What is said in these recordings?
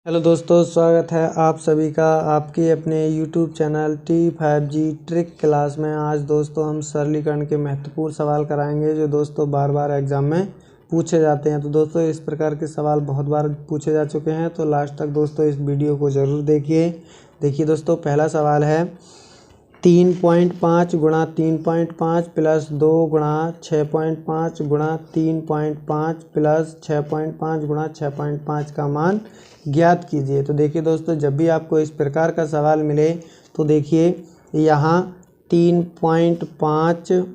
Hello दोस्तों, स्वागत है आप सभी का आपके अपने YouTube channel T5G trick class में। आज दोस्तों हम सरलीकरण के महत्वपूर्ण सवाल कराएंगे जो दोस्तों बार बार एग्ज़ाम में पूछे जाते हैं। तो दोस्तों इस प्रकार के सवाल बहुत बार पूछे जा चुके हैं, तो लास्ट तक दोस्तों इस वीडियो को ज़रूर देखिए दोस्तों, पहला सवाल है 3.5 गुणा 3.5 प्लस 2 गुणा 6.5 गुणा 3.5 प्लस 6.5 गुणा 6.5 का मान ज्ञात कीजिए। तो देखिए दोस्तों, जब भी आपको इस प्रकार का सवाल मिले तो देखिए यहाँ 3.5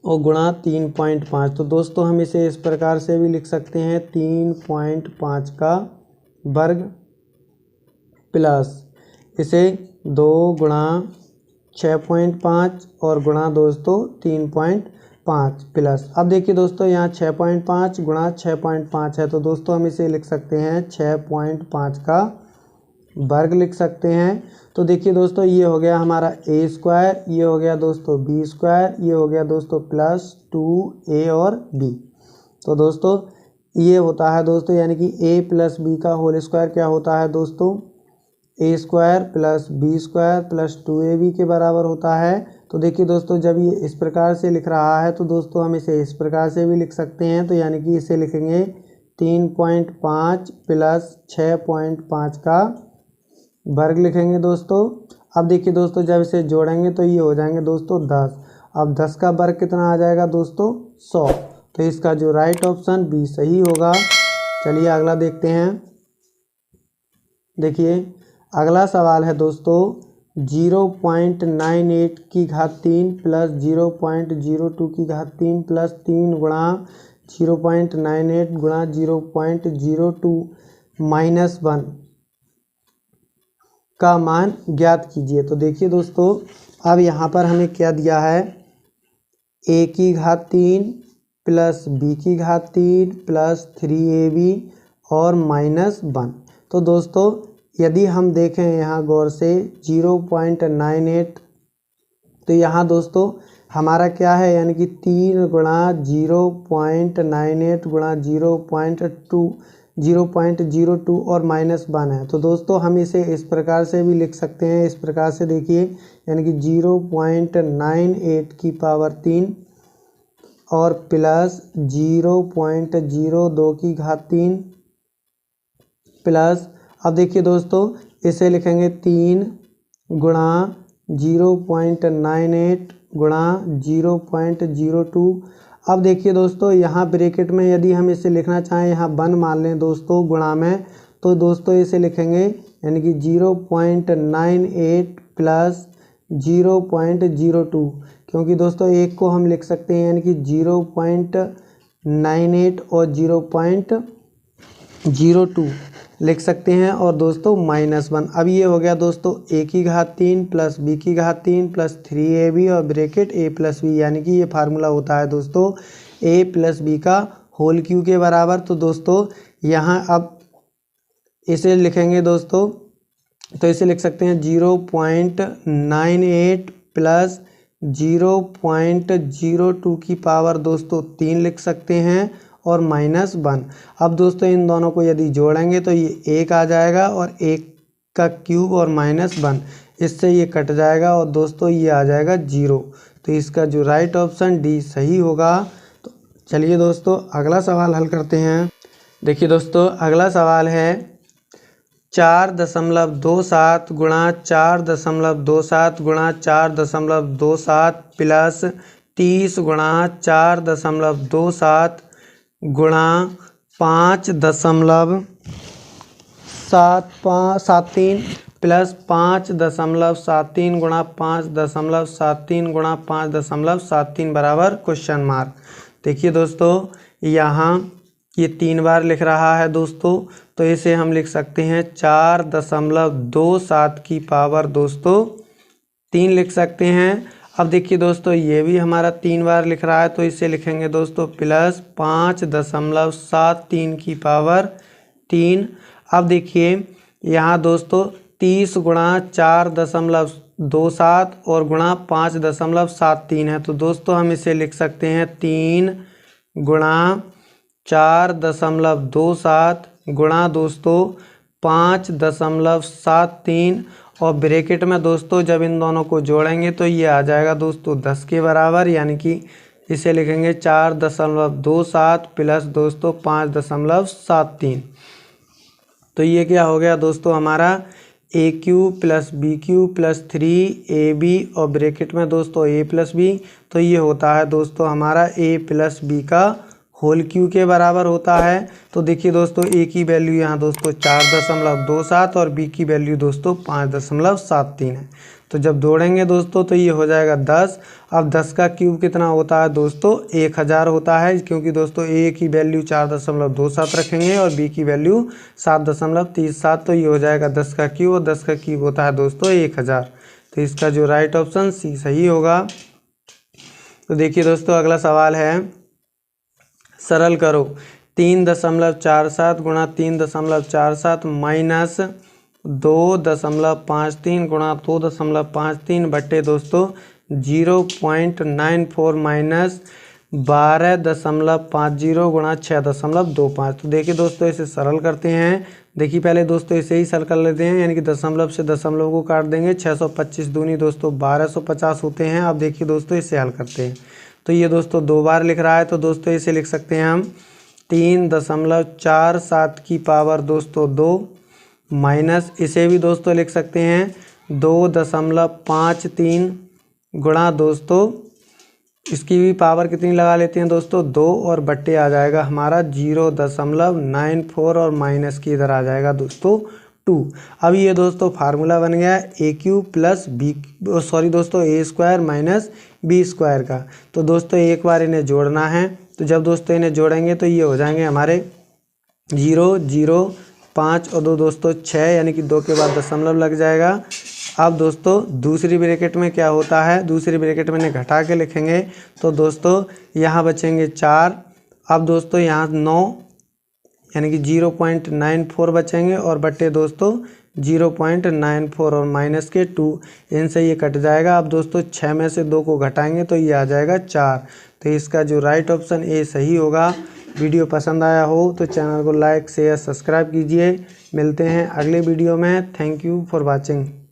और गुणा 3.5, तो दोस्तों हम इसे इस प्रकार से भी लिख सकते हैं 3.5 का वर्ग प्लस इसे 2 गुणा 6.5 और गुणा दोस्तों 3.5 प्लस। अब देखिए दोस्तों यहाँ 6.5 गुणा 6.5 है, तो दोस्तों हम इसे लिख सकते हैं 6.5 का वर्ग लिख सकते हैं। तो देखिए दोस्तों ये हो गया हमारा a स्क्वायर, ये हो गया दोस्तों b स्क्वायर, ये हो गया दोस्तों प्लस 2a और b। तो दोस्तों ये होता है दोस्तों, यानी कि a प्लस b का होल स्क्वायर क्या होता है दोस्तों, a square plus b square plus 2ab के बराबर होता है। तो देखिए दोस्तों जब ये इस प्रकार से लिख रहा है तो दोस्तों हम इसे इस प्रकार से भी लिख सकते हैं। तो यानी कि इसे लिखेंगे 3.5 प्लस 6.5 का वर्ग लिखेंगे दोस्तों। अब देखिए दोस्तों जब इसे जोड़ेंगे तो ये हो जाएंगे दोस्तों 10। अब 10 का वर्ग कितना आ जाएगा दोस्तों 100। तो इसका जो राइट ऑप्शन बी सही होगा। चलिए अगला देखते हैं। देखिए अगला सवाल है दोस्तों 0.98 की घात 3 प्लस 0.02 की घात 3 प्लस 3 गुणा 0.98 गुणा 0.02 माइनस 1 का मान ज्ञात कीजिए। तो देखिए दोस्तों अब यहाँ पर हमें क्या दिया है, a की घात 3 प्लस b की घात 3 प्लस 3ab और माइनस 1। तो दोस्तों यदि हम देखें यहाँ गौर से 0.98, तो यहाँ दोस्तों हमारा क्या है, यानी कि 3 गुणा 0.98 गुणा 0.02 और माइनस 1 है। तो दोस्तों हम इसे इस प्रकार से भी लिख सकते हैं, इस प्रकार से देखिए, यानी कि 0.98 की पावर 3 और प्लस 0.02 की घात 3 प्लस, अब देखिए दोस्तों इसे लिखेंगे 3 गुणा 0.98 गुणा 0.02। अब देखिए दोस्तों यहाँ ब्रैकेट में यदि हम इसे लिखना चाहें, यहाँ 1 मान लें दोस्तों गुणा में, तो दोस्तों इसे लिखेंगे यानी कि 0.98 प्लस 0.02, क्योंकि दोस्तों एक को हम लिख सकते हैं यानी कि 0.98 और 0.02 लिख सकते हैं और दोस्तों माइनस 1। अब ये हो गया दोस्तों a की घात 3 प्लस b की घात 3 प्लस 3ab और ब्रैकेट a प्लस b, यानी कि ये फार्मूला होता है दोस्तों a प्लस b का होल क्यू के बराबर। तो दोस्तों यहाँ अब इसे लिखेंगे दोस्तों, तो इसे लिख सकते हैं 0.98 प्लस 0.02 की पावर दोस्तों 3 लिख सकते हैं और माइनस 1। अब दोस्तों इन दोनों को यदि जोड़ेंगे तो ये 1 आ जाएगा और 1 का क्यूब और माइनस 1, इससे ये कट जाएगा और दोस्तों ये आ जाएगा 0। तो इसका जो राइट ऑप्शन डी सही होगा। तो चलिए दोस्तों अगला सवाल हल करते हैं। देखिए दोस्तों अगला सवाल है 4.27 गुणा 4.27 गुणा 4.27 प्लस 30 गुणा 4.27 गुणा 5.73 प्लस 5.73 गुणा 5.73 गुणा 5.73 बराबर क्वेश्चन मार्क। देखिए दोस्तों यहाँ ये 3 बार लिख रहा है दोस्तों, तो इसे हम लिख सकते हैं 4.27 की पावर दोस्तों 3 लिख सकते हैं। अब देखिए दोस्तों ये भी हमारा 3 बार लिख रहा है, तो इसे लिखेंगे दोस्तों प्लस 5.73 की पावर 3। अब देखिए यहाँ दोस्तों 30 गुणा 4.27 और गुणा 5.73 है, तो दोस्तों हम इसे लिख सकते हैं 3 गुणा 4.27 गुणा दोस्तों 5.73 और ब्रैकेट में दोस्तों जब इन दोनों को जोड़ेंगे तो ये आ जाएगा दोस्तों 10 के बराबर, यानी कि इसे लिखेंगे 4.27 प्लस दोस्तों 5.73। तो ये क्या हो गया दोस्तों हमारा A cube plus B cube plus 3ab और ब्रैकेट में दोस्तों a प्लस बी। तो ये होता है दोस्तों हमारा a प्लस बी का होल क्यू के बराबर होता है। तो देखिए दोस्तों a की वैल्यू यहाँ दोस्तों 4.27 और b की वैल्यू दोस्तों 5.73 है। तो जब जोड़ेंगे दोस्तों तो ये हो जाएगा 10। अब 10 का क्यूब कितना होता है दोस्तों 1000 होता है, क्योंकि दोस्तों a की वैल्यू 4.27 रखेंगे और b की वैल्यू 7.37। तो ये हो जाएगा 10 का क्यूब और 10 का क्यूब होता है दोस्तों 1000। तो इसका जो राइट ऑप्शन सी सही होगा। तो देखिए दोस्तों अगला सवाल है, सरल करो 3.47 गुणा 3.47 माइनस 2.53 गुणा 2.53 बट्टे दोस्तों 0.94 माइनस 12.50 गुणा 6.25। तो देखिए दोस्तों इसे सरल करते हैं। देखिए पहले दोस्तों इसे ही सरल कर लेते हैं, यानी कि दशमलव से दशमलव को काट देंगे। 625 दूनी दोस्तों 1250 होते हैं। अब देखिए दोस्तों इसे हल करते हैं। तो ये दोस्तों 2 बार लिख रहा है, तो दोस्तों इसे लिख सकते हैं हम 3.47 की पावर दोस्तों 2 माइनस इसे भी दोस्तों लिख सकते हैं 2.53 गुणा दोस्तों इसकी भी पावर कितनी लगा लेते हैं दोस्तों 2 और बट्टे आ जाएगा हमारा 0.94 और माइनस की इधर आ जाएगा दोस्तों 2। अब ये दोस्तों फार्मूला बन गया ए क्यू प्लस बी सॉरी दोस्तों ए स्क्वायर माइनस बी स्क्वायर का। तो दोस्तों एक बार इन्हें जोड़ना है। तो जब दोस्तों इन्हें जोड़ेंगे तो ये हो जाएंगे हमारे 0 0 5 और 2 दोस्तों 6, यानी कि 2 के बाद दशमलव लग जाएगा। अब दोस्तों दूसरी ब्रैकेट में क्या होता है, दूसरी ब्रैकेट में इन्हें घटा के लिखेंगे तो दोस्तों यहाँ बचेंगे 4। अब दोस्तों यहाँ 9 यानी कि 0.94 बचेंगे और बट्टे दोस्तों 0.94 और माइनस के 2, इनसे ये कट जाएगा। अब दोस्तों 6 में से 2 को घटाएंगे तो ये आ जाएगा 4। तो इसका जो राइट ऑप्शन ए सही होगा। वीडियो पसंद आया हो तो चैनल को लाइक शेयर सब्सक्राइब कीजिए। मिलते हैं अगले वीडियो में। Thank you for watching.